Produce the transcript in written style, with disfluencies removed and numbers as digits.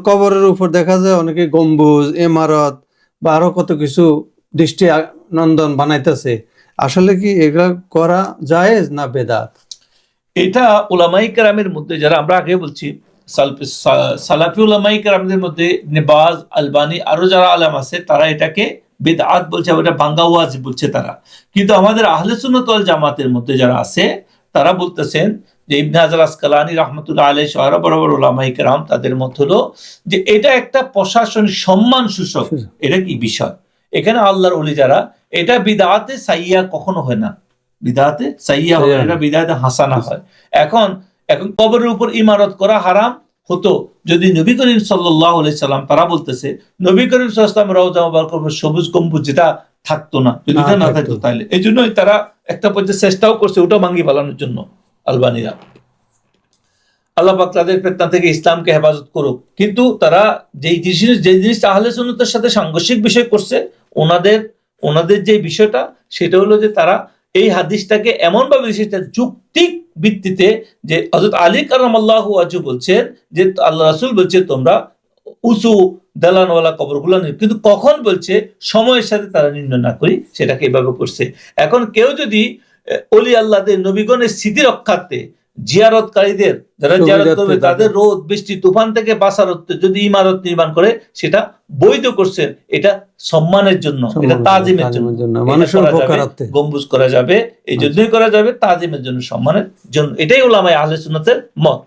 কবরের উপর দেখা যায় অনেকে গম্বুজ, ইমারত বা আরো কত কিছু দৃষ্টি নন্দন বানাইতেছে। আসলে কি এগুলা করা জায়েজ না বেদাত? এটা উলামায়ে কেরামের মধ্যে, যারা আমরা আগে বলছি সালাফি উলামায়ে কেরামদের মধ্যে ইবনে বাজ, আলবানী, আরো যারা আলেম আছে, তারা এটাকে বিদআত বলছে, এটা ভাঙ্গা ওয়াজিব বলছে তারা। কিন্তু আমাদের আহলে সুন্নাত ওয়াল জামাতের মধ্যে যারা আছে, তারা বলতেছেন যে ইবনে হাজার আসকালানী রাহমাতুল্লাহ আলাইহি সহ বড় বড় উলামায়ে কেরাম, তাদের মত হলো যে এটা একটা প্রশাসনিক সম্মান সূচক। এটা কি বিষয়? এখানে আল্লাহর ওলি যারা, এটা বিদআতে সাইয়্যা কখনো হয় না, বিদআতে সাইয়্যা হয়, এটা বিদআতে হাসানা হয়। এখন কবরের উপর ইমারত করা হারাম হতো যদি নবী করিম সাল্লাল্লাহু আলাইহি সাল্লাম, তারা বলতেছে নবী করিম সাল্লাল্লাহু আলাইহি সাল্লাম রওজা মুবারক সবুজ গম্বুজ যেটা থাকতো না, যদি এটা না থাকতো তাহলে, এই জন্যই তারা একটা পর্যায়ে চেষ্টাও করছে ওটা ভাঙি ফেলানোর জন্য আলবানীরা। আল্লাহ পাক তাদের ফিতনা থেকে ইসলামকে হেফাজত করুক। কিন্তু তারা যে জিনিস আহলে সুন্নাতের সাথে সাংঘর্ষিক বিষয় করছে, ওনাদের যে বিষয়টা, সেটা হলো যে তারা এই হাদিসটাকে এমন ভাবে যুক্তিক ভিত্তিতে, যে হযরত আলী কারামাল্লাহু ওয়াজহু বলছেন যে আল্লাহ রাসূল বলছে তোমরা উঁচু দালানওয়ালা কবরগুলো, কিন্তু কখন বলছে সময়ের সাথে তারা নির্ণয় না করি, সেটাকে এভাবে করছে। এখন কেউ যদি অলি আল্লাহদের, নবীগণের স্মৃতি রক্ষার্থে, জিয়ারতকারীদের যারা জিয়ারত করবে, তাদের রোদ বৃষ্টি তুফান থেকে বাঁচার যদি ইমারত নির্মাণ করে, সেটা বৈধ করছেন, এটা সম্মানের জন্য, এটা তাজিমের জন্য, গম্বুজ করা যাবে, এই জন্যই করা যাবে, তাজিমের জন্য, সম্মানের জন্য। এটাই উলামায়ে আহলে সুন্নাতের মত।